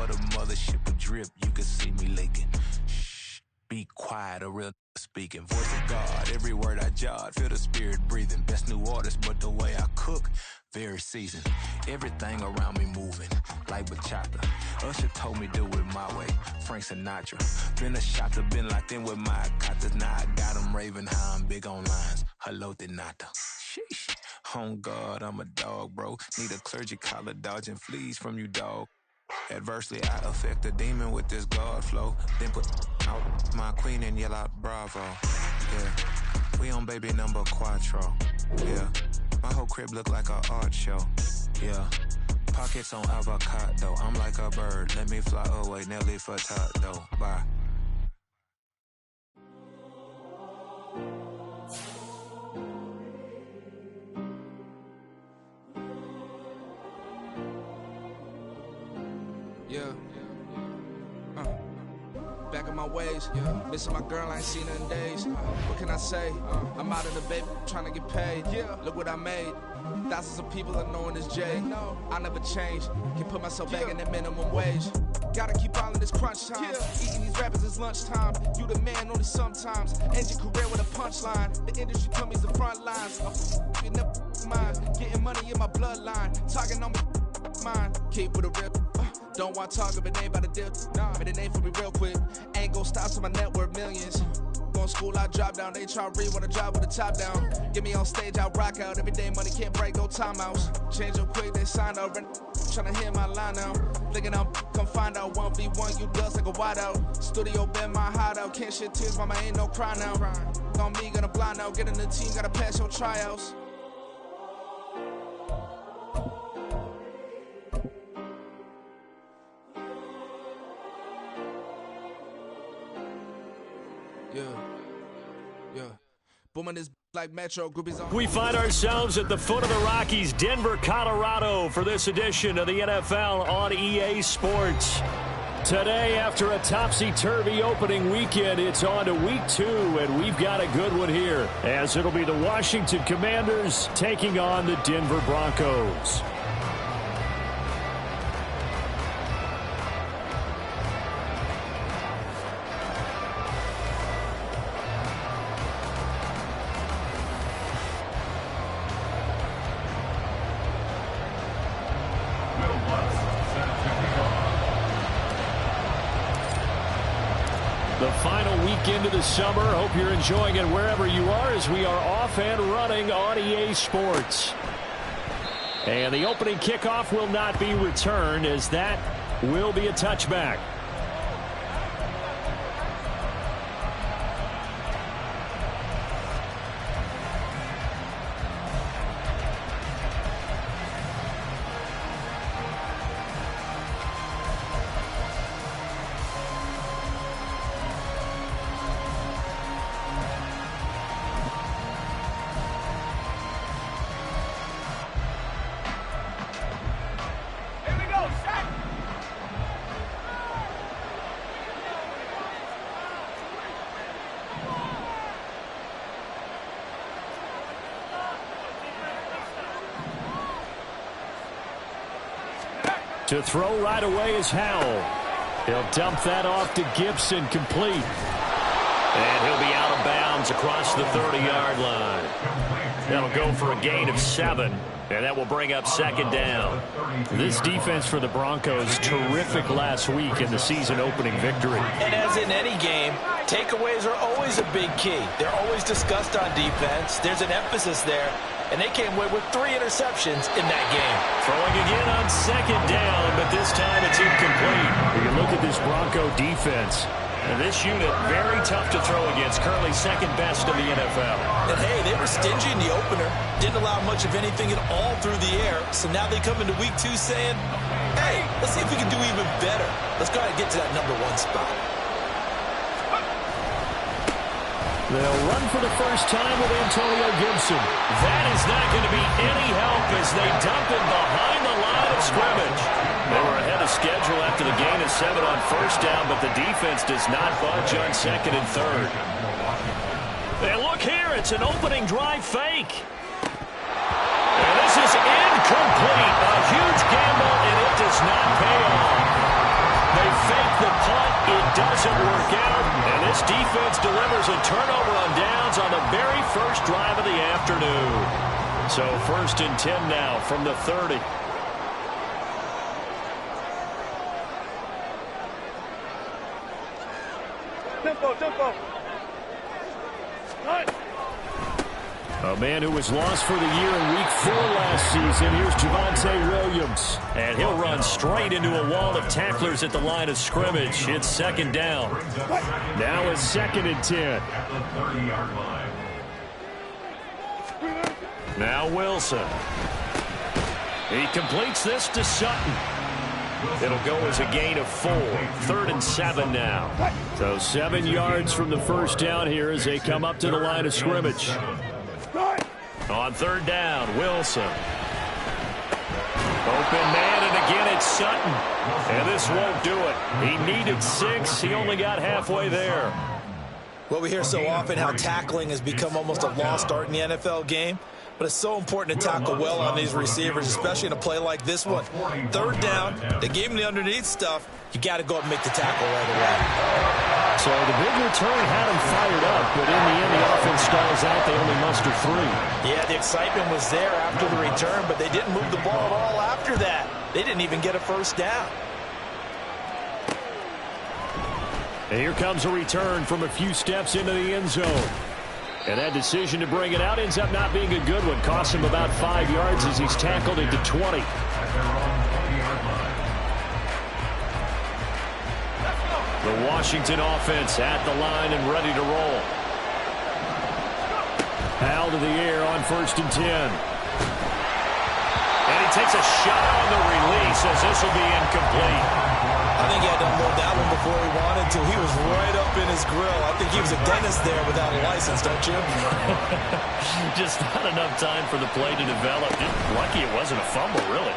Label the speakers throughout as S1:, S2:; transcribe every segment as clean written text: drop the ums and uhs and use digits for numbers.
S1: of the mothership of drip, you can see me leaking. Shh, be quiet, a real speaking. Voice of God, every word I jot, feel the spirit breathing. Best new artist, but the way I cook, very seasoned. Everything around me moving, like bachata. Usher told me do it my way, Frank Sinatra. Been a shotter, been locked in with my katas. Now I got them raving how I'm big on lines. Hello, Denata. Sheesh. On God, I'm a dog, bro. Need a clergy collar, dodging fleas from you, dog. Adversely, I affect a demon with this God flow. Then put out my queen and yell out bravo. Yeah, we on baby number quattro. Yeah, my whole crib look like an art show. Yeah, pockets on avocado. I'm like a bird. Let me fly away, Nelly Furtado. Bye.
S2: Yeah. Back in my ways. Missing my girl, I ain't seen her in days. What can I say? I'm out of the baby, trying to get paid. Look what I made. Thousands of people are knowing this Jay. I never change. Can put myself back in that minimum wage. Gotta keep all in this crunch time. Eating these rappers is lunchtime. You the man only sometimes. End your career with a punchline. The industry told me the front lines. You never mind. Getting money in my bloodline. Talking on me, mine. Keep with a rip. Don't want to talk if it ain't about the deal. Made a name for me real quick. Ain't gon' stop till my net worth millions. Going school, I drop down. They try to read when I drive with the top down. Get me on stage, I rock out. Every day money can't break, no timeouts. Change up quick, they sign up. Tryna hear my line now. Thinking I'm come find out 1v1, you dust like a wideout. Studio been my hideout. Can't shed tears, mama ain't no cry now. On me, gonna blind out. Get in the team, gotta pass your tryouts. Yeah. Booming this like Metro groupies on.
S3: We find ourselves at the foot of the Rockies, Denver, Colorado, for this edition of the NFL on EA Sports. Today, after a topsy-turvy opening weekend, it's on to week 2, and we've got a good one here, as it'll be the Washington Commanders taking on the Denver Broncos. The final weekend of the summer. Hope you're enjoying it wherever you are as we are off and running on EA Sports. And the opening kickoff will not be returned, as that will be a touchback. To throw right away is Howell. He'll dump that off to Gibson, complete. And he'll be out of bounds across the 30-yard line. That'll go for a gain of 7, and that will bring up second down. This defense for the Broncos, terrific last week in the season-opening victory.
S4: And as in any game, takeaways are always a big key. They're always discussed on defense. There's an emphasis there. And they came away with 3 interceptions in that game.
S3: Throwing again on second down, but this time it's incomplete. You look at this Bronco defense. And this unit, very tough to throw against. Currently second best in the NFL.
S4: And hey, they were stingy in the opener. Didn't allow much of anything at all through the air. So now they come into week 2 saying, hey, let's see if we can do even better. Let's go ahead and get to that number 1 spot.
S3: They'll run for the first time with Antonio Gibson. That is not going to be any help as they dump it behind the line of scrimmage. They were ahead of schedule after the gain of 7 on first down, but the defense does not budge on second and third. And look here, it's an opening drive fake. And this is incomplete. A huge gamble, and it does not pay off. force a turnover on downs on the very first drive of the afternoon. So 1st and 10 now from the 30.
S5: Tempo.
S3: A man who was lost for the year in Week 4 last season. Here's Javonte Williams. And he'll run straight into a wall of tacklers at the line of scrimmage. It's 2nd down. Now it's 2nd and 10. Now Wilson. He completes this to Sutton. It'll go as a gain of 4. 3rd and 7 now. So 7 yards from the first down here as they come up to the line of scrimmage. On 3rd down, Wilson. Open man, and again it's Sutton. And this won't do it. He needed 6. He only got halfway there.
S4: Well, we hear so often how tackling has become almost a lost art in the NFL game. But it's so important to tackle well on these receivers, especially in a play like this one. 3rd down, they gave him the underneath stuff. You got to go up and make the tackle right away.
S3: So the big return had him fired up, but in the end, the offense stalls out. They only muster 3.
S4: Yeah, the excitement was there after the return, but they didn't move the ball at all after that. They didn't even get a 1st down.
S3: And here comes a return from a few steps into the end zone. And that decision to bring it out ends up not being a good one. Costs him about 5 yards as he's tackled into 20. The Washington offense at the line and ready to roll. Hal to the air on 1st and 10. And he takes a shot on the release as this will be incomplete.
S4: I think he had to unload that one before he wanted to. He was right up in his grill. I think he was a dentist there without a license, don't you?
S3: Just not enough time for the play to develop. Lucky it wasn't a fumble, really.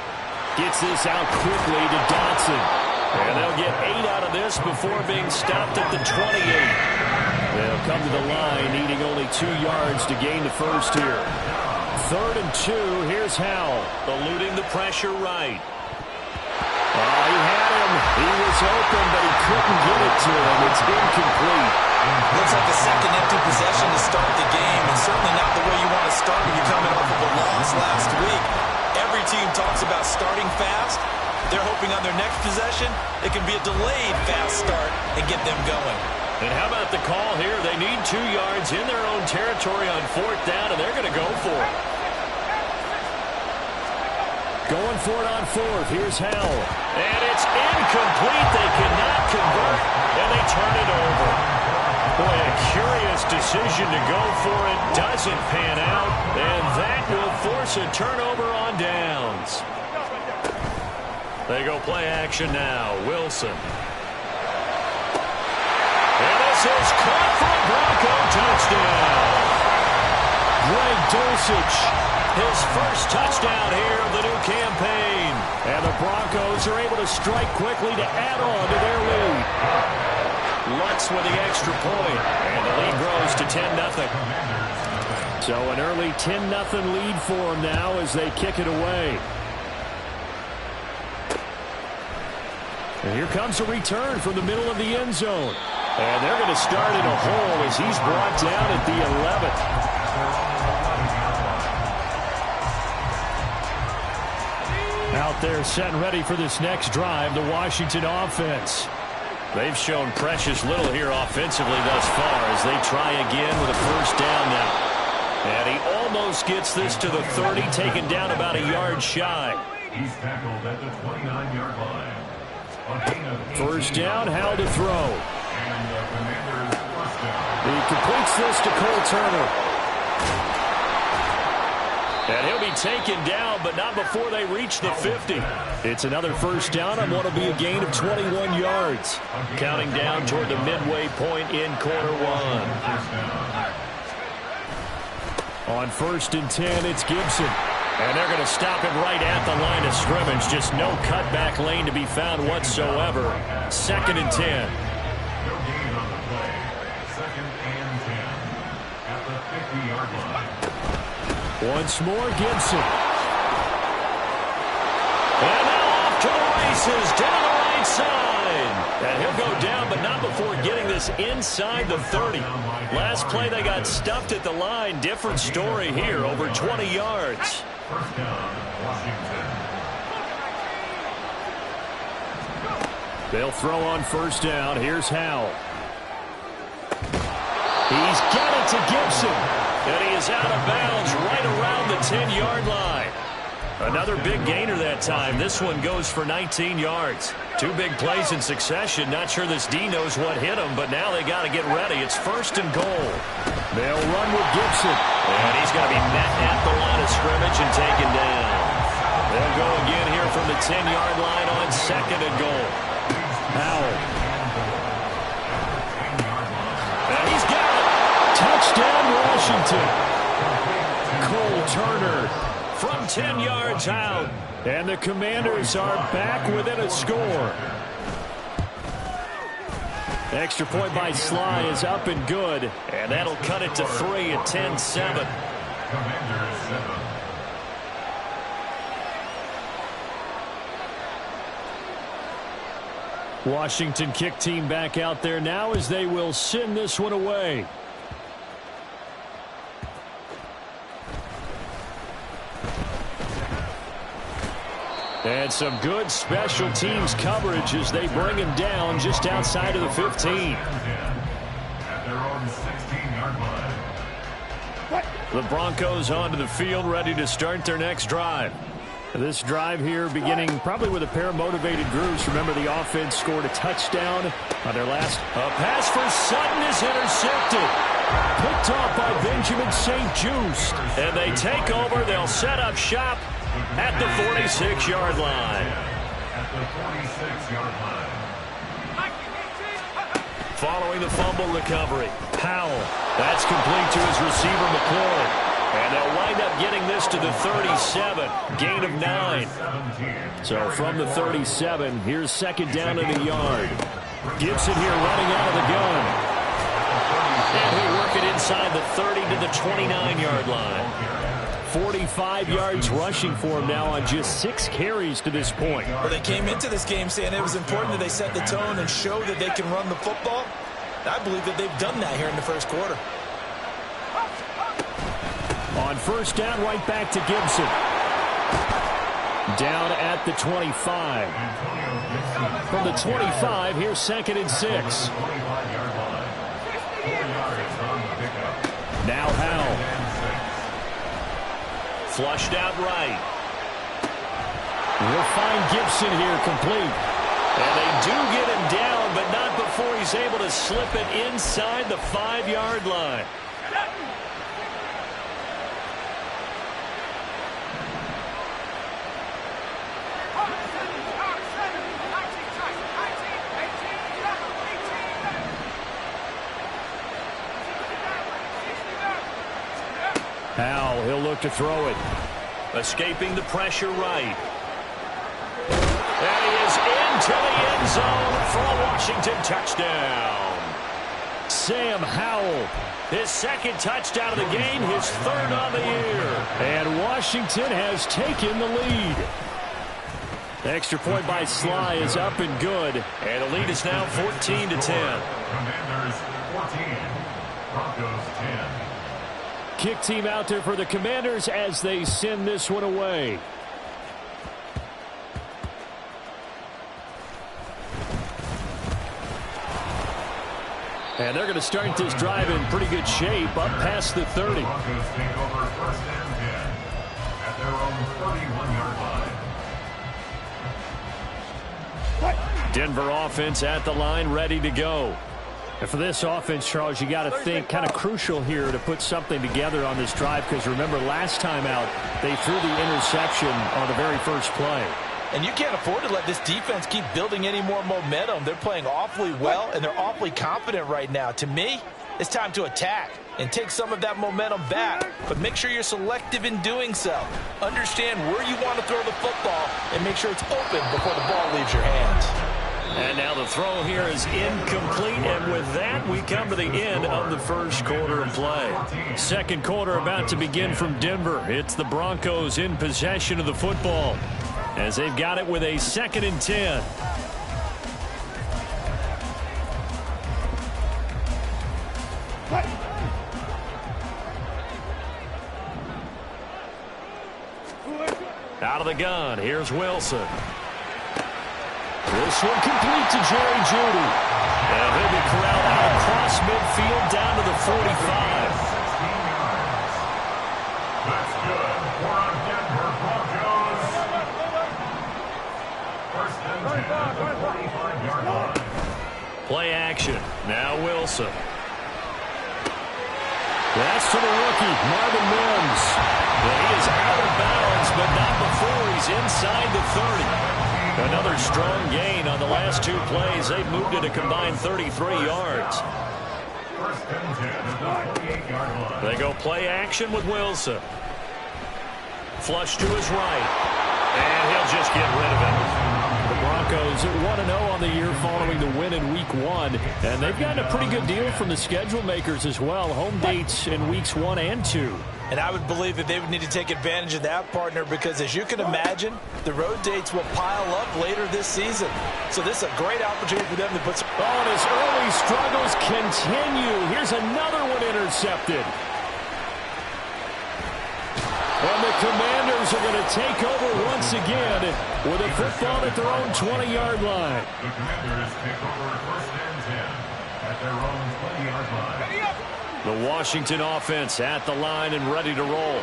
S3: Gets this out quickly to Dotson. And they'll get 8 out of this before being stopped at the 28. They'll come to the line, needing only 2 yards to gain the first here. 3rd and 2, here's Howell. Eluding the pressure right. He had him. He was open, but he couldn't get it to him. It's incomplete.
S4: Looks like a second empty possession to start the game, and certainly not the way you want to start when you're coming off of a loss last week. Every team talks about starting fast. They're hoping on their next possession, it can be a delayed fast start and get them going.
S3: And how about the call here? They need 2 yards in their own territory on 4th down, and they're going to go for it. Going for it on 4th. Here's Howell. And it's incomplete. They cannot convert, and they turn it over. Boy, a curious decision to go for it. Doesn't pan out, and that will force a turnover on downs. They go play action now. Wilson. And this is caught for a Bronco touchdown. Greg Dulcich, his first touchdown here of the new campaign. And the Broncos are able to strike quickly to add on to their lead. Lutz with the extra point, and the lead grows to 10-0. So an early 10-0 lead for them now as they kick it away. And here comes a return from the middle of the end zone. And they're going to start in a hole as he's brought down at the 11th. Out there set and ready for this next drive, the Washington offense. They've shown precious little here offensively thus far as they try again with a 1st down now. And he almost gets this to the 30, taken down about a yard shy.
S6: He's tackled at the 29-yard line.
S3: 1st down, Howell to throw.
S6: And the Commanders' 1st down.
S3: He completes this to Cole Turner. And he'll be taken down, but not before they reach the 50. It's another 1st down on what will be a gain of 21 yards. Counting down toward the midway point in quarter 1. On 1st and 10, it's Gibson. And they're going to stop him right at the line of scrimmage. Just no cutback lane to be found whatsoever. 2nd and 10.
S6: No gain on the play. 2nd and 10 at the 50-yard line.
S3: Once more, Gibson. And now off to the races, down the right side. And he'll go down, but not before getting this is inside the 30. Last play they got stuffed at the line. Different story here, over 20 yards.
S6: First down, Washington.
S3: They'll throw on first down. Here's Howell. He's got it to Gibson. And he is out of bounds right around the 10-yard line. Another big gainer that time. This one goes for 19 yards. Two big plays in succession. Not sure this D knows what hit him, but now they got to get ready. It's first and goal. They'll run with Gibson. And he's going to be met at the line of scrimmage and taken down. They'll go again here from the 10-yard line on second and goal. Howell. And he's got it. Touchdown, Washington. Cole Turner from 10 yards out. And the Commanders are back within a score. Extra point by Sly is up and good. And that'll cut it to 3 at 10-7.
S6: Commanders 7.
S3: Washington kick team back out there now as they will send this one away. And some good special teams coverage as they bring him down just outside of the 15.
S6: At their own 16-yard line.
S3: The Broncos onto the field, ready to start their next drive. This drive here beginning probably with a pair of motivated groups. Remember, the offense scored a touchdown on their last. A pass for Sutton is intercepted. Picked off by Benjamin St. Just. And they take over. They'll set up shop at the 46-yard line.
S6: At the 46-yard line.
S3: Following the fumble recovery, Powell. That's complete to his receiver, McLaurin. And they'll wind up getting this to the 37. Gain of 9. So from the 37, here's second down and a yard. Gibson here running out of the gun. And he'll work it inside the 30 to the 29-yard line. 45 yards rushing for him now on just 6 carries to this point.
S4: Well, they came into this game saying it was important that they set the tone and show that they can run the football. I believe that they've done that here in the first quarter.
S3: On first down, right back to Gibson. Down at the 25. From the 25, here's second and 6. Now Howell. Flushed out right. We'll find Gibson here complete. And they do get him down, but not before he's able to slip it inside the 5-yard line. Howell, he'll look to throw it. Escaping the pressure right. And he is into the end zone for a Washington touchdown. Sam Howell, his second touchdown of the game, his third on the year. And Washington has taken the lead. The extra point by Sly is up and good. And the lead is now 14 to 10.
S6: Commanders 14. Broncos 10.
S3: Kick team out there for the Commanders as they send this one away. And they're going to start this drive in pretty good shape up past the 30.
S6: Broncos take over first and 10 at their own 31-yard line.
S3: Denver offense at the line, ready to go. And for this offense, Charles, you got to think kind of crucial here to put something together on this drive, because remember last time out they threw the interception on the very first play.
S4: And you can't afford to let this defense keep building any more momentum. They're playing awfully well, and they're awfully confident right now. To me, it's time to attack and take some of that momentum back, but make sure you're selective in doing so. Understand where you want to throw the football and make sure it's open before the ball leaves your hands.
S3: And now the throw here is incomplete, and with that we come to the end of the first quarter of play. Second quarter about to begin from Denver. It's the Broncos in possession of the football as they've got it with a 2nd and 10. Out of the gun, here's Wilson. This one complete to Jerry Jeudy. And he'll be corralled out across midfield down to the 45.
S6: 16 yards. That's good for our Denver Broncos. First and 10 at the 45-yard line.
S3: Play action. Now Wilson. That's to the rookie, Marvin Mims. And he is out of bounds, but not before he's inside the 30. Another strong gain on the last two plays. They've moved it a combined 33 yards.
S6: First and 10 at the 48-yard line.
S3: They go play action with Wilson. Flush to his right. And he'll just get rid of it. The Broncos 1-0 on the year following the win in Week 1. And they've gotten a pretty good deal from the schedule makers as well. Home dates in Weeks 1 and 2.
S4: And I would believe that they would need to take advantage of that, partner, because as you can imagine, the road dates will pile up later this season. So this is a great opportunity for them to put some...
S3: Oh, and his early struggles continue. Here's another one intercepted. And the Commanders are going to take over once again with a football at their own 20-yard line.
S6: The Commanders take over first and 10 at their own 20-yard line.
S3: The Washington offense at the line and ready to roll.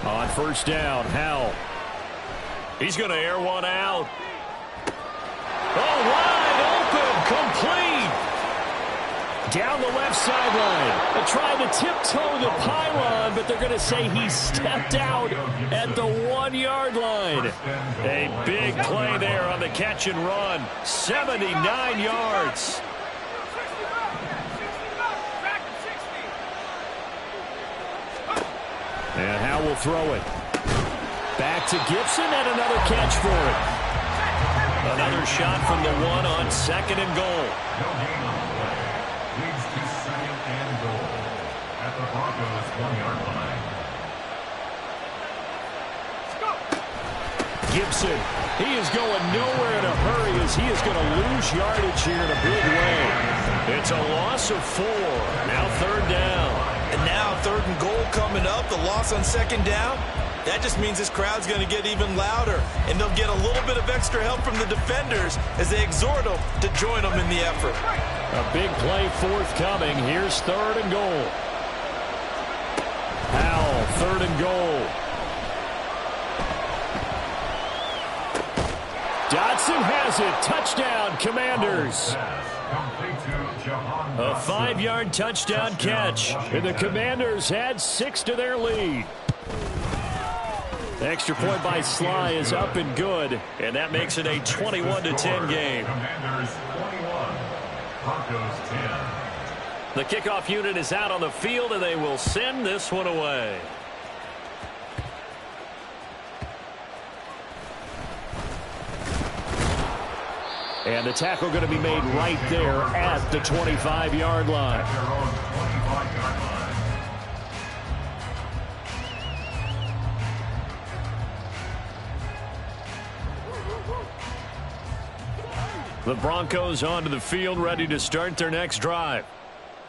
S3: On first down, Howell. He's going to air one out. Oh, wide open, complete. Down the left sideline. They're trying to tiptoe the pylon, but they're going to say he stepped out at the 1-yard line. A big play there on the catch and run. 79 yards. And Howe will throw it. Back to Gibson and another catch for it. Another shot from the one on second and goal.
S6: No gain on the play. Leads to second and goal at the Broncos' 1-yard line.
S3: Gibson, he is going nowhere in a hurry as he is going to lose yardage here in a big way. It's a loss of 4. Now third down.
S4: And now third and goal coming up. The loss on second down. That just means this crowd's going to get even louder. And they'll get a little bit of extra help from the defenders as they exhort them to join them in the effort.
S3: A big play forthcoming. Here's third and goal. Howell, third and goal. Dotson has it. Touchdown, Commanders. A 5-yard touchdown catch. And the Commanders add 6 to their lead. Extra point by Sly is up and good. And that makes it a 21-10 game.
S6: Commanders 21, Broncos 10.
S3: The kickoff unit is out on the field, and they will send this one away. And the tackle going to be made right there at the 25-yard line.
S6: At their own 25-yard line.
S3: The Broncos onto the field, ready to start their next drive.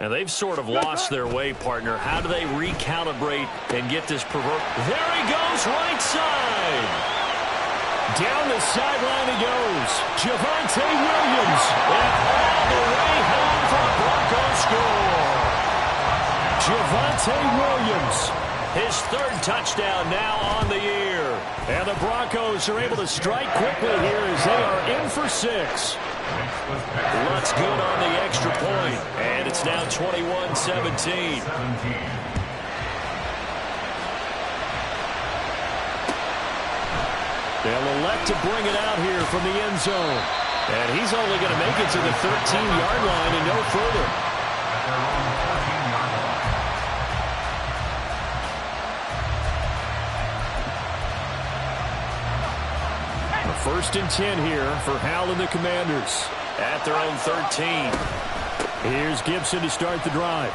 S3: And they've sort of lost their way, partner. How do they recalibrate and get this pervert? There he goes, right side. Down the sideline he goes. Javonte Williams. And all the way home for a Broncos score. Javonte Williams. His third touchdown now on the year. And the Broncos are able to strike quickly here as they are in for 6. Lutz good on the extra point. And it's now 21-17. They'll elect to bring it out here from the end zone. And he's only going to make it to the 13-yard line and no further. First and 10 here for Howell and the Commanders at their own 13. Here's Gibson to start the drive.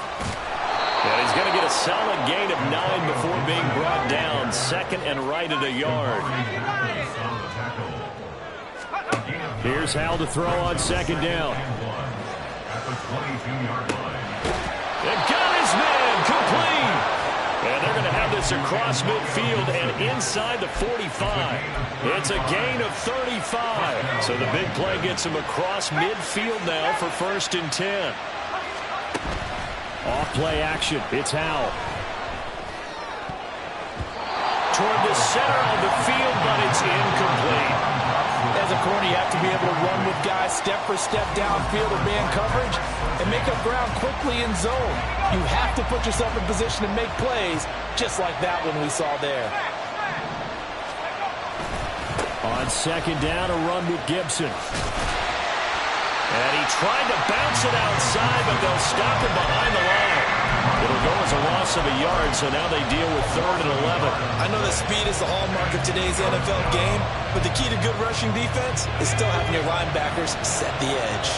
S3: And he's going to get a solid gain of 9 before being brought down. Second and right at a yard. Here's Howell to throw on second down.
S6: at the 22-yard line.
S3: And got his man complete. And they're going to have this across midfield and inside the 45. It's a gain of 35. So the big play gets him across midfield now for 1st and 10. Off play action. It's Howell. Toward the center of the field, but it's incomplete.
S4: As a corner, you have to be able to run with guys step for step downfield or man coverage and make up ground quickly in zone. You have to put yourself in position to make plays, just like that one we saw there.
S3: On 2nd down, a run with Gibson. And he tried to bounce it outside, but they'll stop him behind the line. It'll go as a loss of a yard, so now they deal with 3rd and 11.
S4: I know that speed is the hallmark of today's NFL game, but the key to good rushing defense is still having your linebackers set the edge.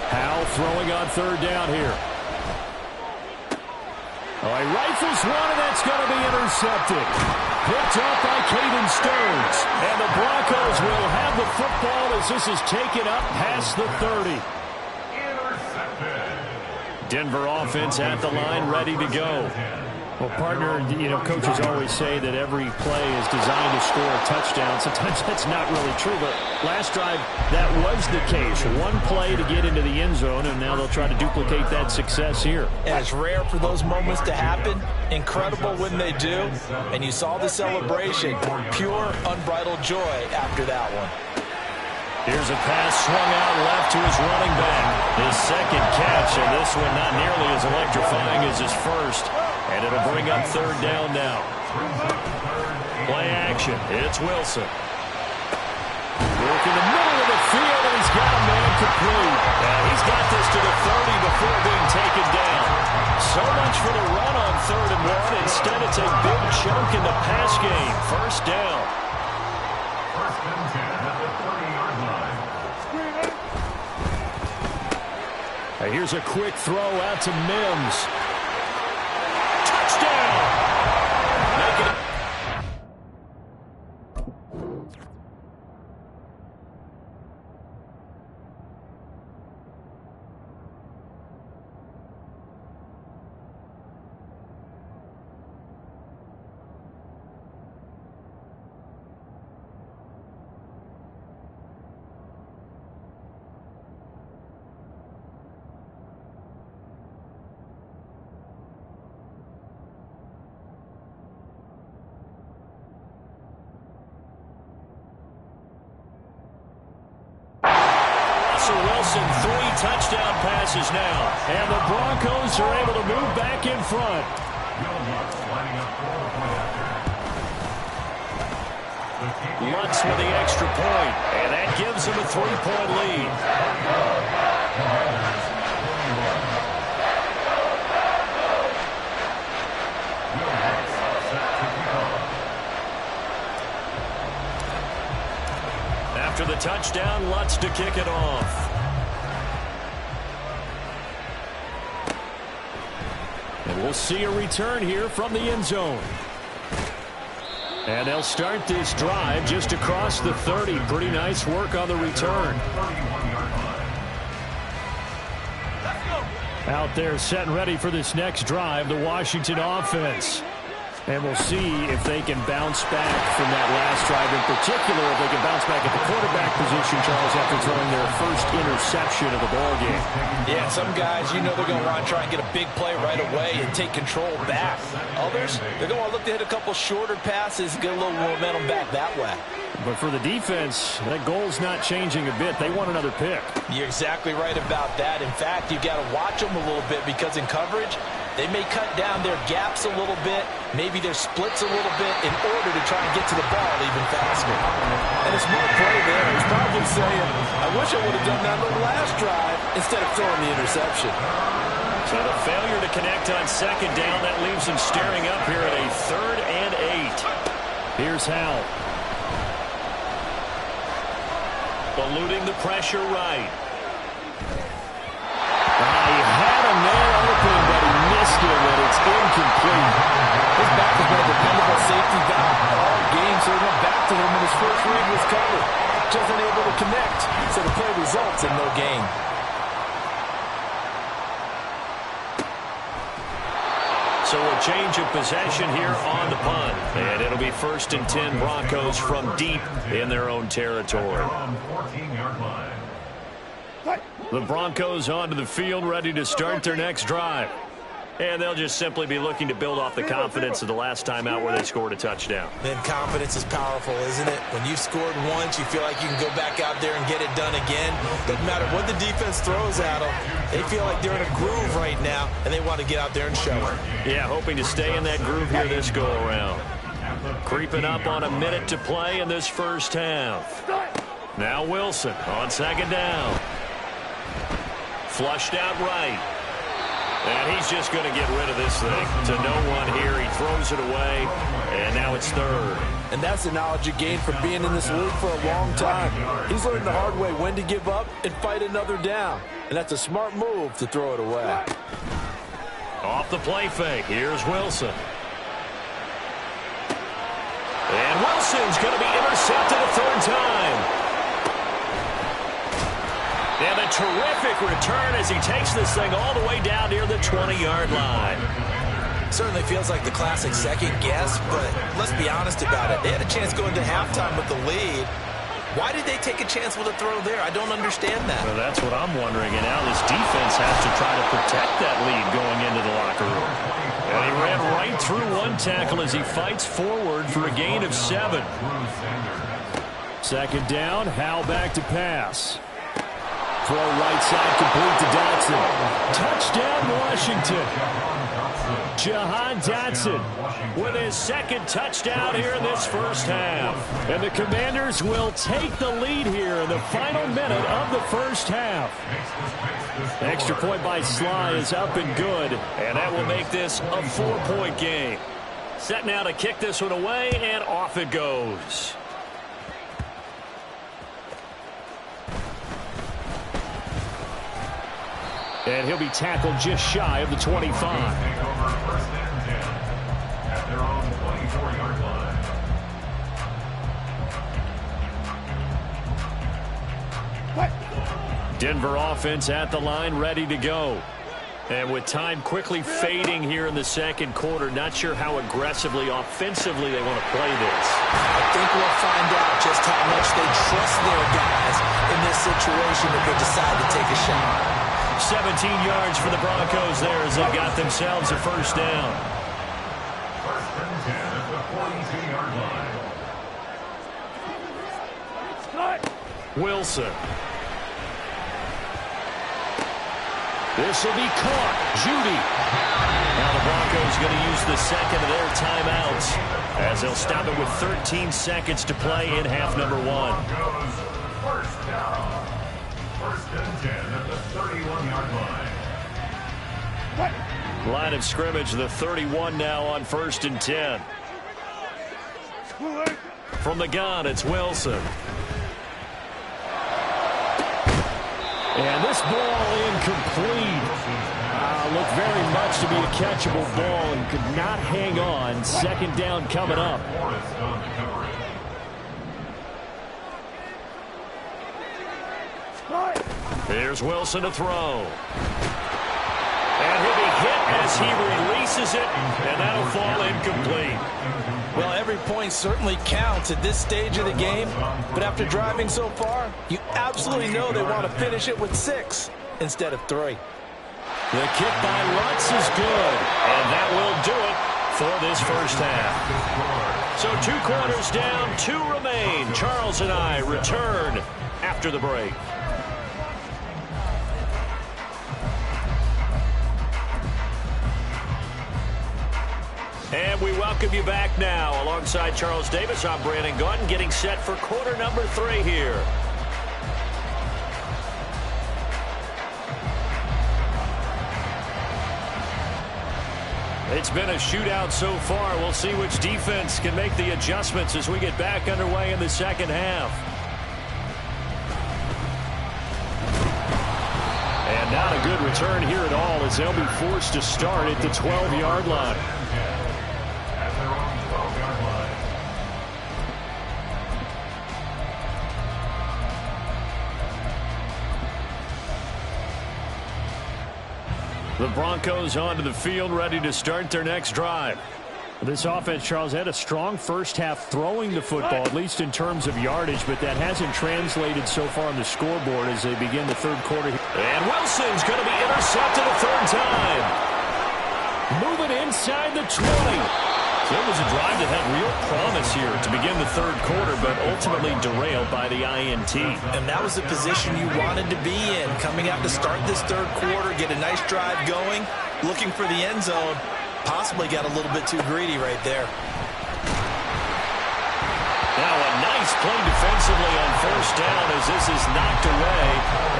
S3: Howell throwing on 3rd down here. Oh, he rifles one, and that's going to be intercepted. Picked up by Caden Stearns. And the Broncos will have the football as this is taken up past the 30.
S6: Intercepted.
S3: Denver offense at the line, ready to go. Well, partner, you know, coaches always say that every play is designed to score a touchdown. Sometimes that's not really true, but last drive, that was the case. One play to get into the end zone, and now they'll try to duplicate that success here.
S4: And it's rare for those moments to happen. Incredible when they do. And you saw the celebration. Pure, unbridled joy after that one.
S3: Here's a pass swung out left to his running back. His 2nd catch, and this one not nearly as electrifying as his first. And it'll bring up 3rd down now. Play action. It's Wilson. Work in the middle of the field, and he's got a man complete. And he's got this to the 30 before being taken down. So much for the run on 3rd and 1. Instead, it's a big chunk in the pass game. 1st down.
S6: 1st and 10 at the 30-yard line.
S3: Here's a quick throw out to Mims. Touchdown! Make it. Wilson, 3 touchdown passes now. And the Broncos are able to move back in front. Lutz with the extra point, and that gives him a 3-point lead. After the touchdown, Lutz to kick it off. And we'll see a return here from the end zone. And they'll start this drive just across the 30. Pretty nice work on the return. Out there set and ready for this next drive, the Washington offense. And we'll see if they can bounce back from that last drive in particular, if they can bounce back at the quarterback position, Charles, after throwing their first interception of the ballgame.
S4: Yeah, some guys, you know they're going to want to try and get a big play right away and take control back. Others, they're going to look to hit a couple shorter passes, get a little momentum back that way.
S3: But for the defense, that goal's not changing a bit. They want another pick.
S4: You're exactly right about that. In fact, you've got to watch them a little bit because in coverage, they may cut down their gaps a little bit, maybe their splits a little bit in order to try and get to the ball even faster. And a smart play there. He's probably saying, I wish I would have done that on the last drive instead of throwing the interception.
S3: So the failure to connect on 2nd down, that leaves him staring up here at a 3rd and 8. Here's Howell. Eluding the pressure right. He had a man open, but he missed it, and it's incomplete.
S4: His back has been a dependable safety valve all game, so he went back to him when his first read was covered. just unable to connect. So the play results in no gain.
S3: So a change of possession here on the punt. And it'll be 1st and 10 Broncos from deep in their own territory. The Broncos onto the field, ready to start their next drive. And they'll just simply be looking to build off the confidence of the last time out where they scored a touchdown.
S4: Man, confidence is powerful, isn't it? When you've scored once, you feel like you can go back out there and get it done again. Doesn't matter what the defense throws at them. They feel like they're in a groove right now, and they want to get out there and show it.
S3: Yeah, hoping to stay in that groove here this go-around. Creeping up on a minute to play in this first half. Now Wilson on 2nd down. Flushed out right. And he's just going to get rid of this thing to no one here. He throws it away, and now it's 3rd.
S7: And that's the knowledge you gain from being in this league for a long time. He's learned the hard way when to give up and fight another down. And that's a smart move to throw it away.
S3: Off the play fake, here's Wilson. And Wilson's going to be intercepted a 3rd time. And a terrific return as he takes this thing all the way down near the 20-yard line.
S4: Certainly feels like the classic second guess, but let's be honest about it. They had a chance going to halftime with the lead. Why did they take a chance with a throw there? I don't understand that.
S3: Well, that's what I'm wondering. And now this defense has to try to protect that lead going into the locker room. And he ran right through one tackle as he fights forward for a gain of 7. 2nd down, Howell back to pass. Throw right side complete to Dotson. Touchdown, Washington. Jahan Dotson with his 2nd touchdown here in this first half. And the Commanders will take the lead here in the final minute of the first half. Extra point by Sly is up and good. And that will make this a 4-point game. Set now to kick this one away, and off it goes. And he'll be tackled just shy of the 25.
S6: Take over 1st and 10 at their own 24-yard line.
S3: Denver offense at the line, ready to go. And with time quickly fading here in the 2nd quarter, not sure how aggressively, offensively they want to play this.
S4: I think we'll find out just how much they trust their guys in this situation if they decide to take a shot.
S3: 17 yards for the Broncos there as they've got themselves a 1st down.
S6: 1st and 10 at the 42-yard line.
S3: Wilson. This will be caught. Judy. Now the Broncos going to use the 2nd of their timeouts as they'll stop it with 13 seconds to play in half number 1.
S6: Broncos 1st down. 1st and 10 at the 31-yard line.
S3: Line of scrimmage, the 31 now on 1st and 10. From the gun, it's Wilson. And this ball incomplete. Looked very much to be a catchable ball and could not hang on. 2nd down coming up. Here's Wilson to throw. And he'll be hit as he releases it, and that'll fall incomplete.
S4: Well, every point certainly counts at this stage of the game, but after driving so far, you absolutely know they want to finish it with 6 instead of 3.
S3: The kick by Lutz is good, and that will do it for this first half. So 2 quarters down, 2 remain. Charles and I return after the break. And we welcome you back now. Alongside Charles Davis, I'm Brandon Gaudin, getting set for quarter number 3 here. It's been a shootout so far. We'll see which defense can make the adjustments as we get back underway in the second half. And not a good return here at all as they'll be forced to start at the 12-yard line. The Broncos onto the field, ready to start their next drive. This offense, Charles, had a strong first half throwing the football, at least in terms of yardage, but that hasn't translated so far on the scoreboard as they begin the third quarter. And Wilson's going to be intercepted a third time. Moving inside the 20. So it was a drive that had real promise here to begin the third quarter, but ultimately derailed by the INT.
S4: And that was the position you wanted to be in, coming out to start this third quarter, get a nice drive going, looking for the end zone. Possibly got a little bit too greedy right there.
S3: Now a nice play defensively on first down as this is knocked away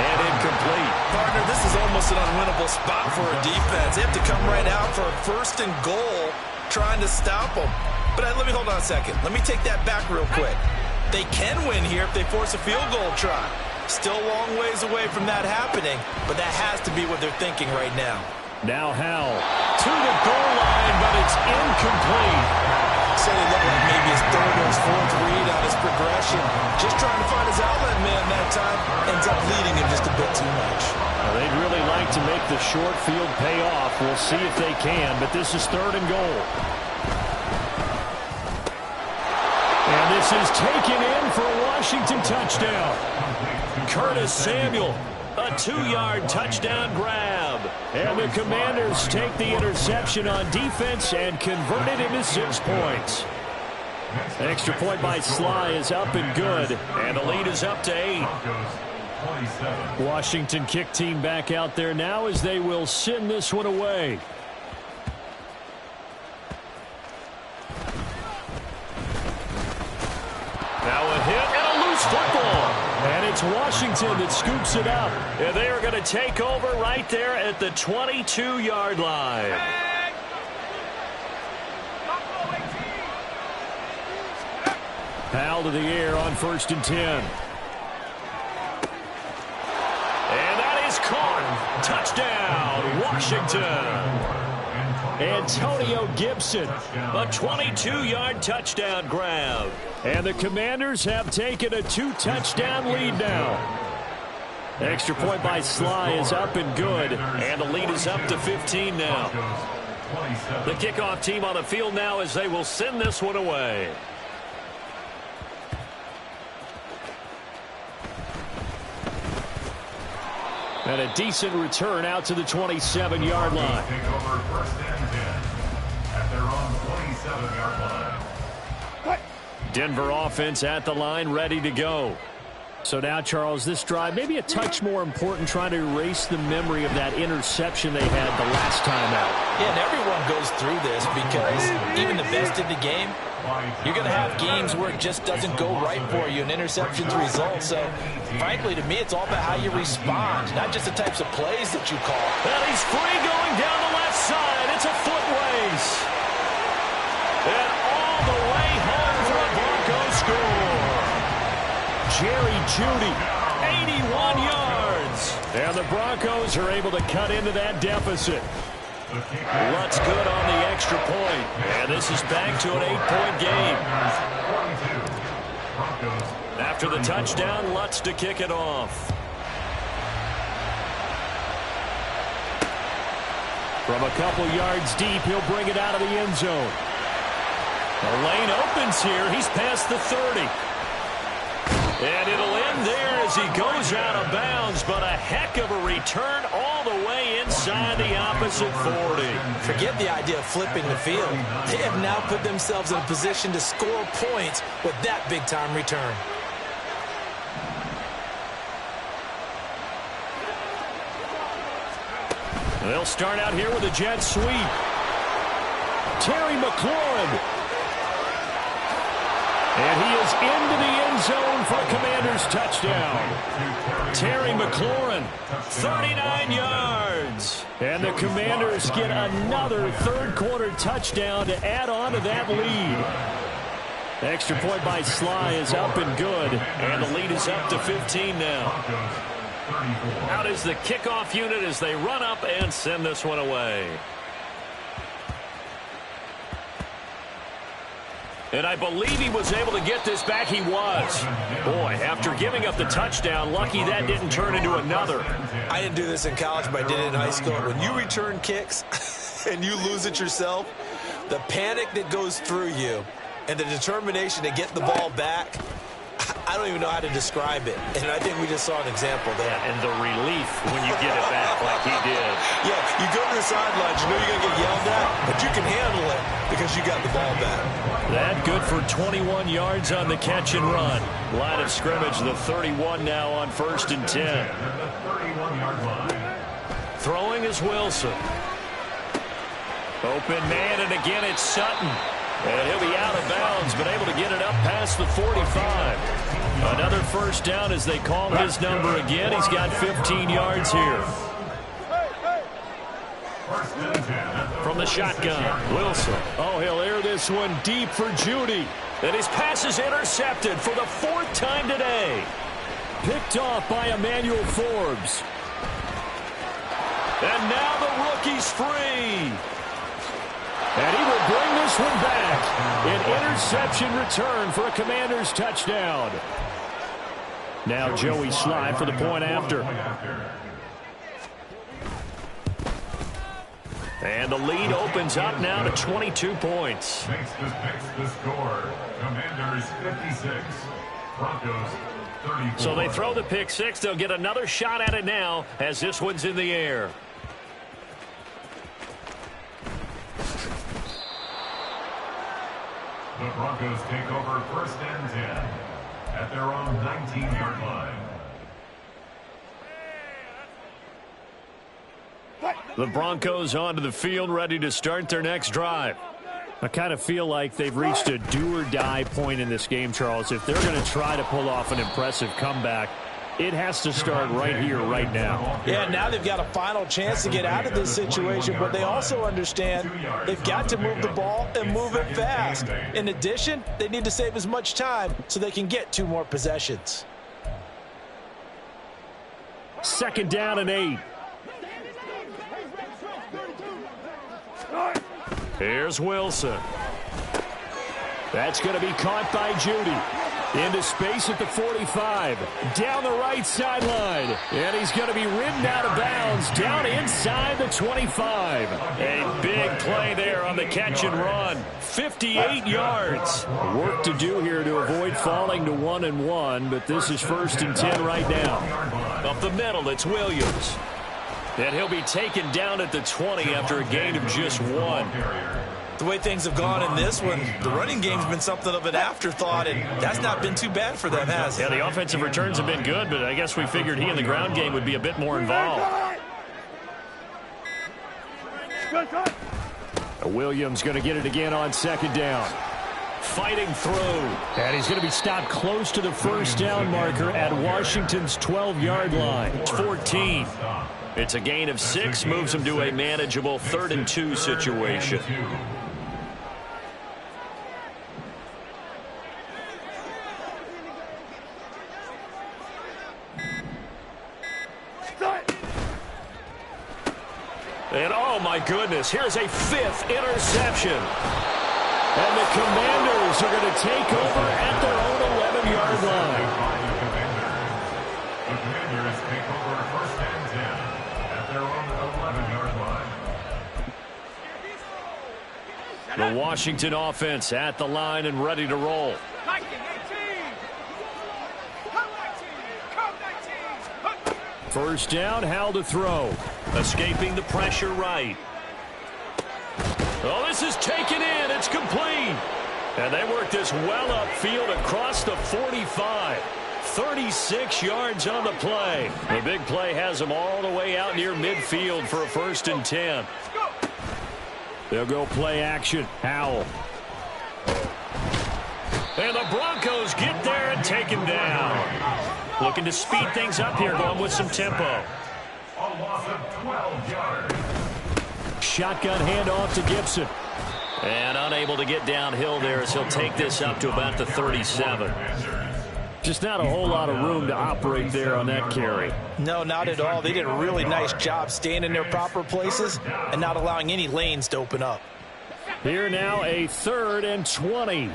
S3: and incomplete.
S4: Partner, this is almost an unwinnable spot for a defense. They have to come right out for a first and goal, trying to stop them. But let me hold on a second. Let me take that back real quick. They can win here if they force a field goal try. Still a long ways away from that happening, but that has to be what they're thinking right now.
S3: Now Howell to the goal line, but it's incomplete.
S4: So they look like maybe his third or his fourth read on his progression. Just trying to find his outlet man that time. Ends up leading him just a bit too much.
S3: Well, they'd really like to make the short field pay off. We'll see if they can, but this is third and goal. And this is taken in for a Washington touchdown. Curtis Samuel, a 2-yard touchdown grab. And the Commanders take the interception on defense and convert it into 6 points. Extra point by Sly is up and good, and the lead is up to 8. Washington kick team back out there now as they will send this one away. Now a hit and a loose football. And it's Washington that scoops it up. And they are going to take over right there at the 22-yard line. Powell to the air on 1st and 10. And that is caught. Touchdown, Washington. Antonio Gibson, a 22-yard touchdown grab. And the Commanders have taken a 2-touchdown lead now. Extra point by Sly is up and good, and the lead is up to 15 now. The kickoff team on the field now as they will send this one away. And a decent return out to the 27-yard line.
S6: Take over 1st and 10 at their own 27-yard line.
S3: Denver offense at the line, ready to go. So now, Charles, this drive maybe a touch more important, trying to erase the memory of that interception they had the last time out.
S4: Yeah, and everyone goes through this because even the best in the game, you're going to have games where it just doesn't go right for you, and interceptions result. So, frankly, to me, it's all about how you respond, not just the types of plays that you call.
S3: And he's free going down the left side. It's a foot race. And all the way home for a Broncos score. Jerry Jeudy, 81 yards. And the Broncos are able to cut into that deficit. Lutz good on the extra point. And this is back to an 8-point game. After the touchdown, Lutz to kick it off. From a couple yards deep, he'll bring it out of the end zone. The lane opens here. He's past the 30. And it'll end there as he goes out of bounds, but a heck of a return all the way inside the opposite 40.
S4: Forget the idea of flipping the field. They have now put themselves in a position to score points with that big-time return.
S3: They'll start out here with a jet sweep. Terry McLaurin. And he is into the end zone for a Commanders touchdown. Terry McLaurin, 39 yards. And the Commanders get another third-quarter touchdown to add on to that lead. Extra point by Sly is up and good. And the lead is up to 15 now. Out is the kickoff unit as they run up and send this one away. And I believe he was able to get this back. He was. Boy, after giving up the touchdown, lucky that didn't turn into another.
S4: I didn't do this in college, but I did it in high school. When you return kicks and you lose it yourself, the panic that goes through you and the determination to get the ball back, I don't even know how to describe it. And I think we just saw an example there.
S3: And the relief when you get it back like he did.
S4: Yeah, you go to the sidelines, you know you're going to get yelled at, but you can handle it because you got the ball back.
S3: That good for 21 yards on the catch and run. Line of scrimmage, the 31 now on 1st and 10. Throwing is Wilson. Open man, and again it's Sutton. And he'll be out of bounds, but able to get it up past the 45. Another first down as they call his number again. He's got 15 yards here. From the shotgun, Wilson. Oh, he'll air this one deep for Judy. And his pass is intercepted for the 4th time today. Picked off by Emmanuel Forbes. And now the rookie's free. And he will bring this one back. An interception return for a Commanders touchdown. Now Joey Sly for the point after. And the lead opens up now to 22 points.
S6: Makes the score. Commanders 56. Broncos 34.
S3: So they throw the pick six. They'll get another shot at it now as this one's in the air.
S6: The Broncos take over 1st and 10 at their own 19-yard line.
S3: The Broncos onto the field, ready to start their next drive. I kind of feel like they've reached a do-or-die point in this game, Charles. If they're going to try to pull off an impressive comeback, it has to start right here, right now.
S4: Yeah, now they've got a final chance to get out of this situation, but they also understand they've got to move the ball and move it fast. In addition, they need to save as much time so they can get 2 more possessions.
S3: 2nd down and 8. Here's Wilson. That's going to be caught by Judy. Into space at the 45. Down the right sideline. And he's going to be ridden out of bounds down inside the 25. A big play there on the catch and run. 58 yards. Work to do here to avoid falling to 1-1, but this is 1st and 10 right now. Up the middle, it's Williams. And he'll be taken down at the 20 after a gain of just 1.
S4: The way things have gone in this one, the running game's been something of an afterthought, and that's not been too bad for them, has it?
S3: Yeah, the offensive returns have been good, but I guess we figured he in the ground game would be a bit more involved. Williams going to get it again on 2nd down. Fighting through. And he's going to be stopped close to the 1st down marker at Washington's 12-yard line. It's 14. It's a gain of 6, moves him to a manageable 3rd and 2 situation. And oh my goodness, here's a 5th interception. And the Commanders are going to take over at their own 11-yard line.
S6: The Commanders take over 1st and 10 at their own 11-yard line.
S3: The Washington offense at the line and ready to roll. First down, Howell to throw. Escaping the pressure right. Oh, this is taken in. It's complete. And they work this well upfield across the 45. 36 yards on the play. The big play has them all the way out near midfield for a 1st and 10. They'll go play action. Howell. And the Broncos get there and take him down. Looking to speed things up here, going with some tempo.
S6: A loss of 12 yards.
S3: Shotgun handoff to Gibson. And unable to get downhill there as he'll take this up to about the 37. Just not a whole lot of room to operate there on that carry.
S4: No, not at all. They did a really nice job staying in their proper places and not allowing any lanes to open up.
S3: Here now, a 3rd and 20.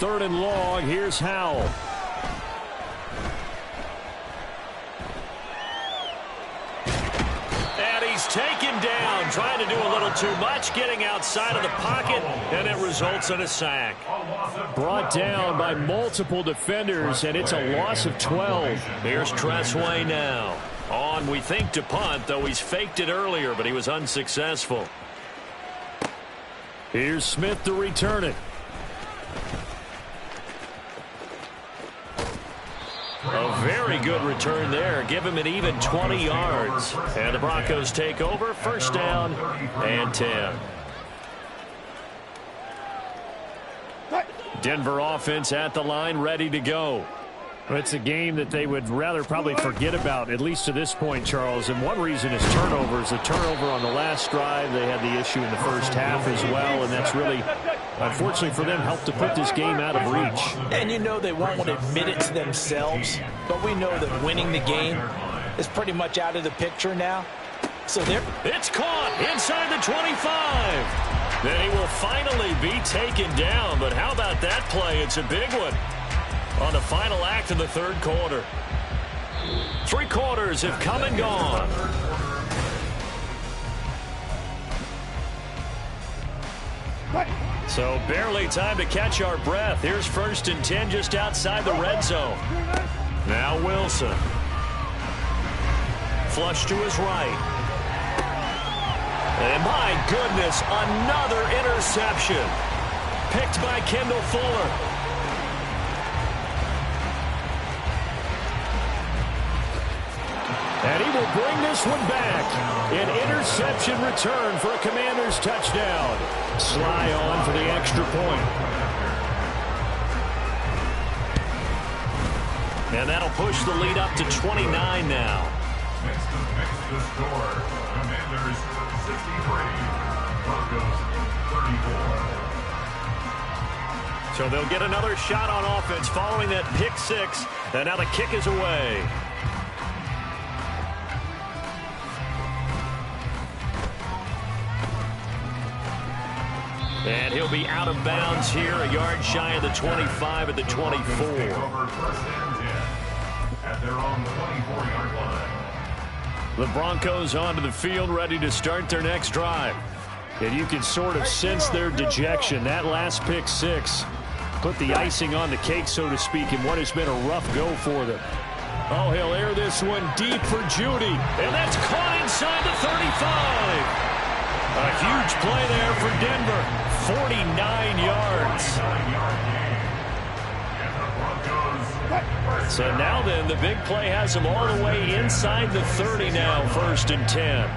S3: 3rd and long. Here's Howell. And he's taken down, trying to do a little too much, getting outside of the pocket, and it results in a sack. Brought down by multiple defenders, and it's a loss of 12. Here's Tressway now. On, we think, to punt, though he's faked it earlier, but he was unsuccessful. Here's Smith to return it. A very good return there. Give him an even 20 yards. And the Broncos take over. 1st down and 10. Denver offense at the line, ready to go.
S8: Well, it's a game that they would rather probably forget about, at least to this point, Charles. And one reason is turnovers. The turnover on the last drive, they had the issue in the first half as well. And that's really, unfortunately for them, helped to put this game out of reach.
S4: And you know they won't want to admit it to themselves. But we know that winning the game is pretty much out of the picture now. So there.
S3: It's caught inside the 25. Then he will finally be taken down. But how about that play? It's a big one. On the final act of the 3rd quarter. 3 quarters have come and gone. So barely time to catch our breath. Here's 1st and 10 just outside the red zone. Now Wilson. Flush to his right. And my goodness, another interception. Picked by Kendall Fuller. And he will bring this one back. An interception return for a Commanders touchdown. Sly on for the extra point. And that'll push the lead up to 29 now.
S6: Next to score. Commanders 63. Broncos 34.
S3: So they'll get another shot on offense following that pick 6. And now the kick is away. And he'll be out of bounds here, a yard shy of the 25 at the 24.
S6: At their own 24-yard line.
S3: The Broncos onto the field, ready to start their next drive.
S8: And you can sort of sense their dejection. That last pick 6 put the icing on the cake, so to speak, in what has been a rough go for them.
S3: Oh, he'll air this one deep for Judy. And that's caught inside the 35. A huge play there for Denver. 49 yards. So now then, the big play has them all the way inside the 30 now, 1st and 10.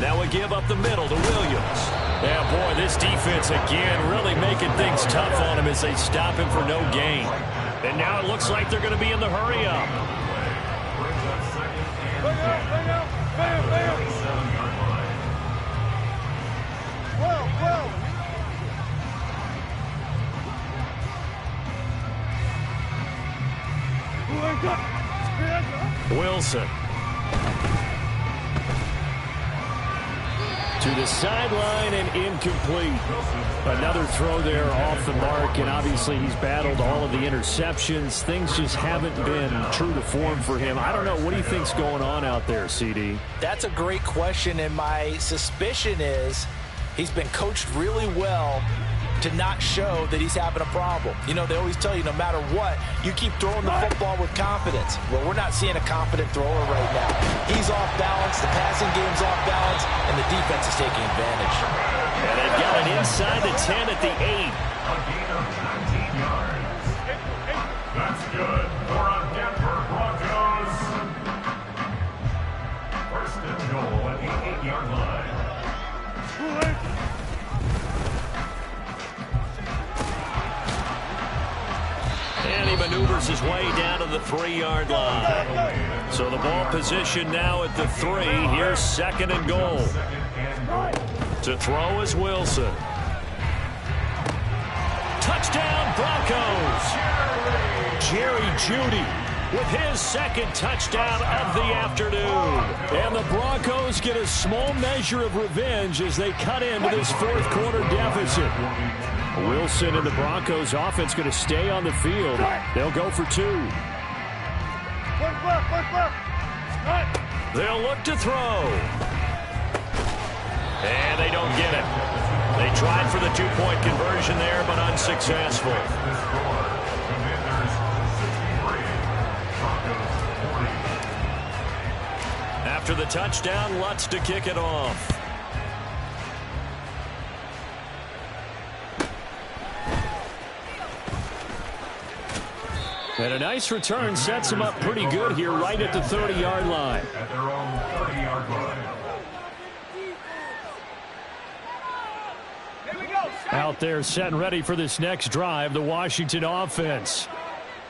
S3: Now we give up the middle to Williams. Yeah, boy, this defense again really making things tough on him as they stop him for no gain. And now it looks like they're going to be in the hurry up. Wilson.
S8: To the sideline and incomplete. Another throw there off the mark, and obviously he's battled all of the interceptions. Things just haven't been true to form for him. I don't know. What do you think's going on out there, CD?
S4: That's a great question, and my suspicion is he's been coached really well to not show that he's having a problem. You know, they always tell you no matter what, you keep throwing the football with confidence. Well, we're not seeing a confident thrower right now. He's off balance, the passing game's off balance, and the defense is taking advantage.
S3: And they've got it inside the 10 at the 8.
S6: A gain of 19 yards. That's good for a Denver Broncos. 1st and goal at the 8-yard line.
S3: And he maneuvers his way down to the 3-yard line. So the ball position now at the 3. Here's 2nd and goal. To throw is Wilson. Touchdown Broncos. Jerry Jeudy with his 2nd touchdown of the afternoon. And the Broncos get a small measure of revenge as they cut into this 4th quarter deficit.
S8: Wilson and the Broncos offense going to stay on the field. They'll go for 2. They'll look to throw. And they don't get it. They tried for the 2-point conversion there, but unsuccessful. After the touchdown, Lutz to kick it off. And a nice return sets them up pretty good here right at the 30-yard line.
S6: At their own 30-yard line.
S8: Out there set and ready for this next drive, the Washington offense.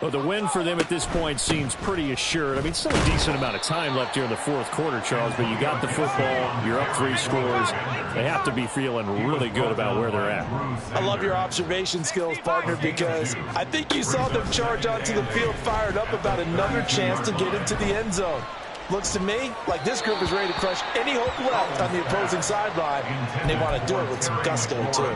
S8: Well, the win for them at this point seems pretty assured. I mean, still a decent amount of time left here in the fourth quarter, Charles, but you got the football, you're up 3 scores. They have to be feeling really good about where they're at.
S7: I love your observation skills, partner, because I think you saw them charge onto the field fired up about another chance to get into the end zone. Looks to me like this group is ready to crush any hope left on the opposing sideline, and they want to do it with some gusto, too.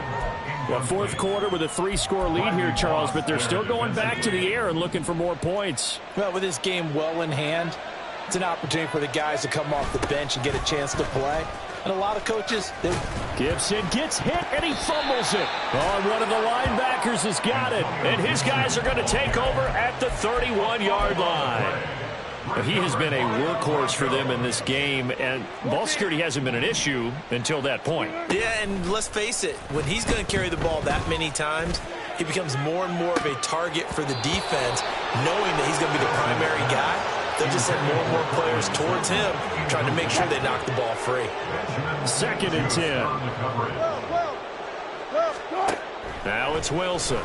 S8: Well, fourth quarter with a 3-score lead here, Charles, but they're still going back to the air and looking for more points.
S7: Well, with this game well in hand, it's an opportunity for the guys to come off the bench and get a chance to play. And a lot of coaches,
S8: Gibson gets hit, and he fumbles it. Oh, one of the linebackers has got it, and his guys are going to take over at the 31-yard line. He has been a workhorse for them in this game, and ball security hasn't been an issue until that point.
S4: Yeah, and let's face it, when he's going to carry the ball that many times, he becomes more and more of a target for the defense, knowing that he's going to be the primary guy. They'll just send more and more players towards him, trying to make sure they knock the ball free.
S8: 2nd and 10. Now it's Wilson.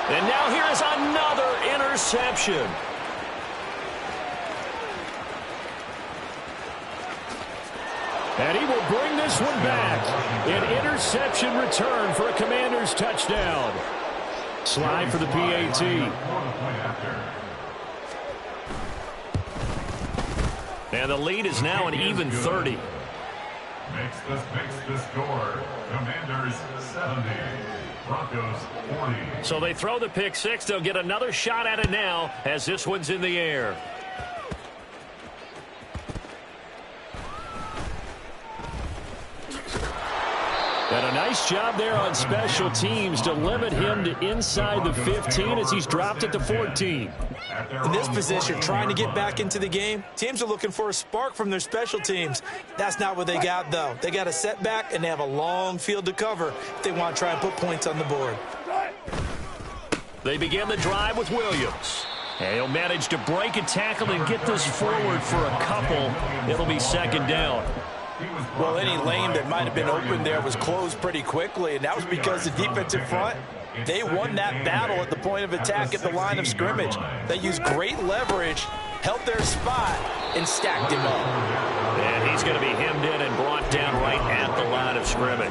S8: And now here is another interception. And he will bring this one back. An interception return for a Commanders touchdown. Slide for the PAT. And the lead is now an even 30.
S6: Makes the score. Commanders 70. Broncos 40.
S8: So they throw the pick 6. They'll get another shot at it now as this one's in the air. And a nice job there on special teams to limit him to inside the 15 as he's dropped at the 14.
S4: In this position, trying to get back into the game, teams are looking for a spark from their special teams. That's not what they got, though. They got a setback, and they have a long field to cover if they want to try and put points on the board.
S8: They begin the drive with Williams. And he'll manage to break a tackle and get this forward for a couple. It'll be 2nd down.
S7: Well, any lane that might have been open there was closed pretty quickly, and that was because the defensive front, they won that battle at the point of attack at the line of scrimmage. They used great leverage, held their spot, and stacked him up.
S8: And he's going to be hemmed in and brought down right at the line of scrimmage.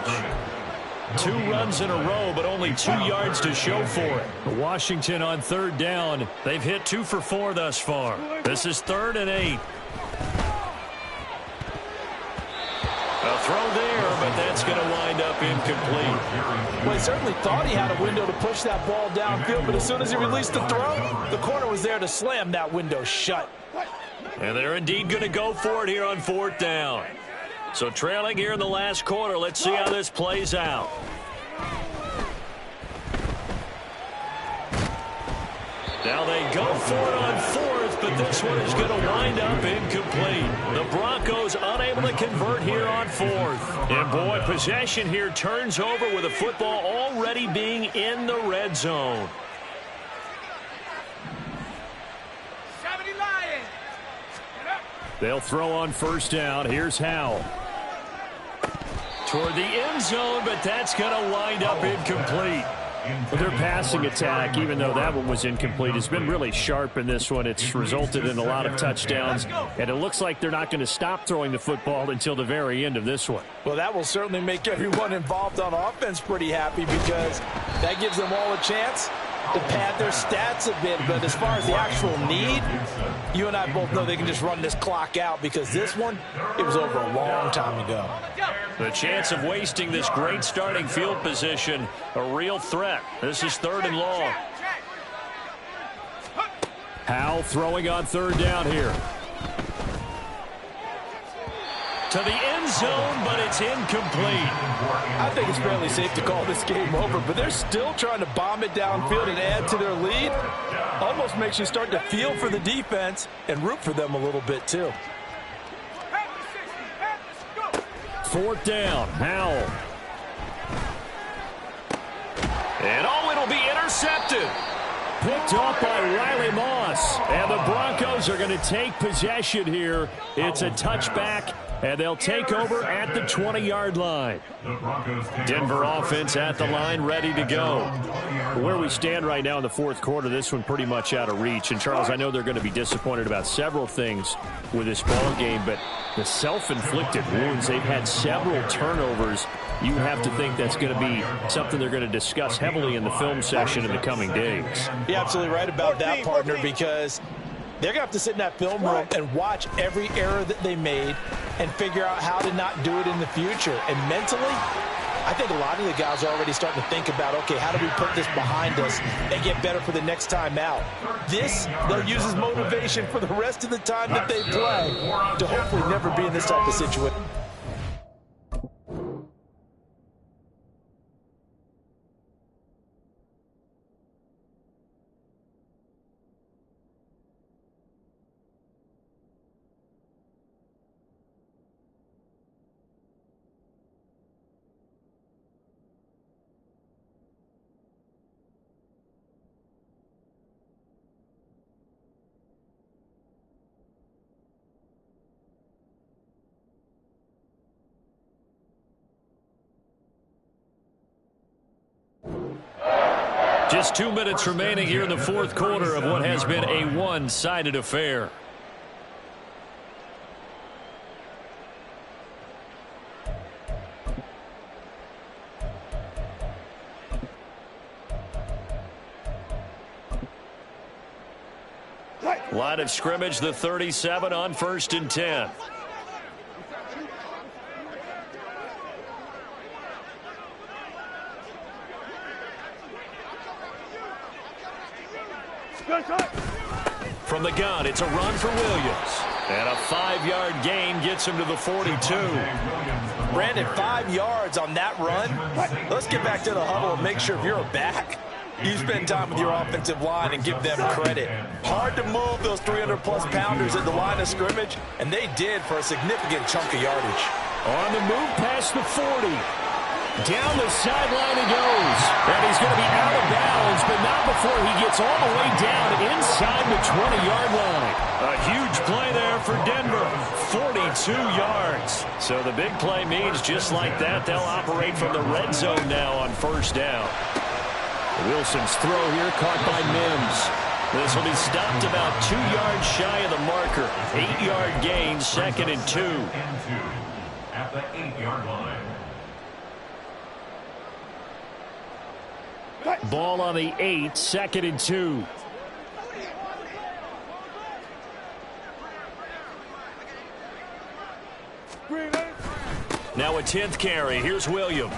S8: 2 runs in a row, but only 2 yards to show for it. Washington on 3rd down. They've hit 2 for 4 thus far. This is 3rd and 8. A throw there, but that's going to wind up incomplete.
S7: Well, he certainly thought he had a window to push that ball downfield, but as soon as he released the throw, the corner was there to slam that window shut.
S8: And they're indeed going to go for it here on 4th down. So trailing here in the last quarter, let's see how this plays out. Now they go for it on 4th, but this one is going to wind up incomplete. The Broncos unable to convert here on 4th. And boy, possession here turns over with the football already being in the red zone. They'll throw on 1st down. Here's Howell. Toward the end zone, but that's going to wind up incomplete. Well, their passing attack, even though that one was incomplete, has been really sharp in this one. It's resulted in a lot of touchdowns, and it looks like they're not going to stop throwing the football until the very end of this one.
S7: Well, that will certainly make everyone involved on offense pretty happy because that gives them all a chance to pad their stats a bit, but as far as the actual need, you and I both know they can just run this clock out because this one, it was over a long time ago.
S3: The chance of wasting this great starting field position, a real threat. This is 3rd and long. Howell throwing on 3rd down here. To the end zone, but it's incomplete.
S7: I think it's fairly safe to call this game over, but they're still trying to bomb it downfield and add to their lead. Almost makes you start to feel for the defense and root for them a little bit too.
S3: 4th down, Howell. And it'll be intercepted. Picked off by Riley Moss. And the Broncos are going to take possession here. It's a touchback, and they'll take over at the 20-yard line. Denver offense at the line, ready to go. Where we stand right now in the 4th quarter, this one pretty much out of reach. And, Charles, I know they're going to be disappointed about several things with this ball game, but the self-inflicted wounds, they've had several turnovers. You have to think that's going to be something they're going to discuss heavily in the film session in the coming days.
S7: You're absolutely right about that, partner, because they're going to have to sit in that film room and watch every error that they made and figure out how to not do it in the future. And mentally, I think a lot of the guys are already starting to think about, okay, how do we put this behind us and get better for the next time out? This, they'll use as motivation for the rest of the time that they play to hopefully never be in this type of situation.
S3: Just 2 minutes remaining here in the 4th quarter of what has been a one-sided affair. Line of scrimmage, the 37 on 1st and 10. From the gun, it's a run for Williams. And a 5-yard gain gets him to the 42.
S7: Brandon, 5 yards on that run. Let's get back to the huddle and make sure if you're a back, you spend time with your offensive line and give them credit. Hard to move those 300-plus pounders at the line of scrimmage, and they did for a significant chunk of yardage.
S3: On the move past the 40. Down the sideline he goes. And he's going to be out of bounds, but not before he gets all the way down inside the 20-yard line. A huge play there for Denver. 42 yards. So the big play means just like that, they'll operate from the red zone now on 1st down. Wilson's throw here caught by Mims. This will be stopped about 2 yards shy of the marker. 8-yard gain, 2nd and 2.
S6: At the 8-yard line.
S3: Ball on the 8, 2nd and 2. Now a 10th carry. Here's Williams.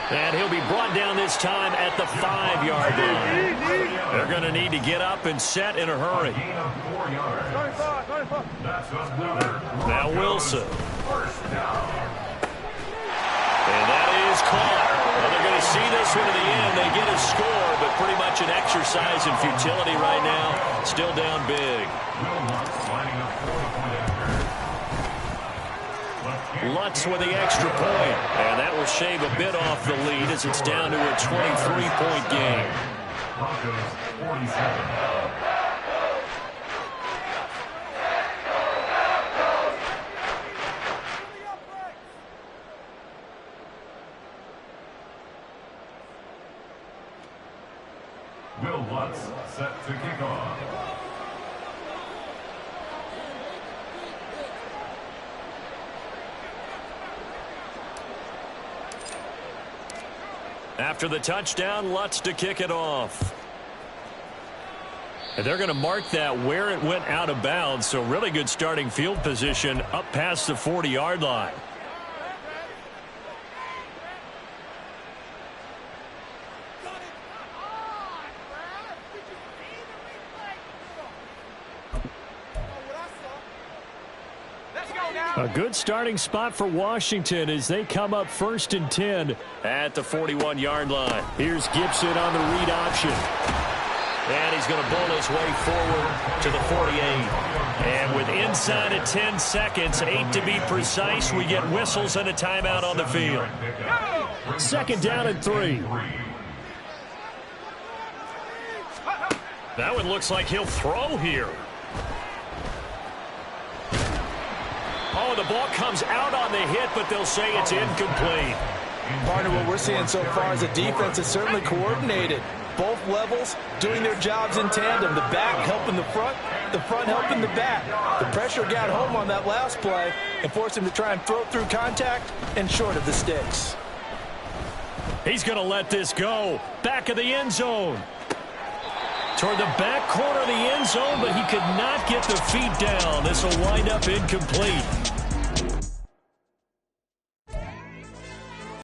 S3: And he'll be brought down this time at the 5-yard line. They're going to need to get up and set in a hurry. Now Wilson. And that is caught. Well, they're going to see this one to the end. They get a score, but pretty much an exercise in futility right now. Still down big. Lutz with the extra point. And that will shave a bit off the lead as it's down to a 23-point game.
S6: Broncos 47. Will Lutz set to kick off.
S3: After the touchdown, Lutz to kick it off.
S8: And they're going to mark that where it went out of bounds. So really good starting field position up past the 40-yard line. A good starting spot for Washington as they come up 1st and 10 at the 41-yard line. Here's Gibson on the read option. And he's going to bowl his way forward to the 48. And with inside of 10 seconds, 8 to be precise, we get whistles and a timeout on the field. 2nd down and 3. That one looks like he'll throw here. Oh, the ball comes out on the hit, but they'll say it's incomplete.
S7: Partner, what we're seeing so far is a defense that's certainly coordinated. Both levels doing their jobs in tandem. The back helping the front helping the back. The pressure got home on that last play and forced him to try and throw through contact and short of the sticks.
S8: He's going to let this go. Back of the end zone. Toward the back corner of the end zone, but he could not get the feet down. This will wind up incomplete.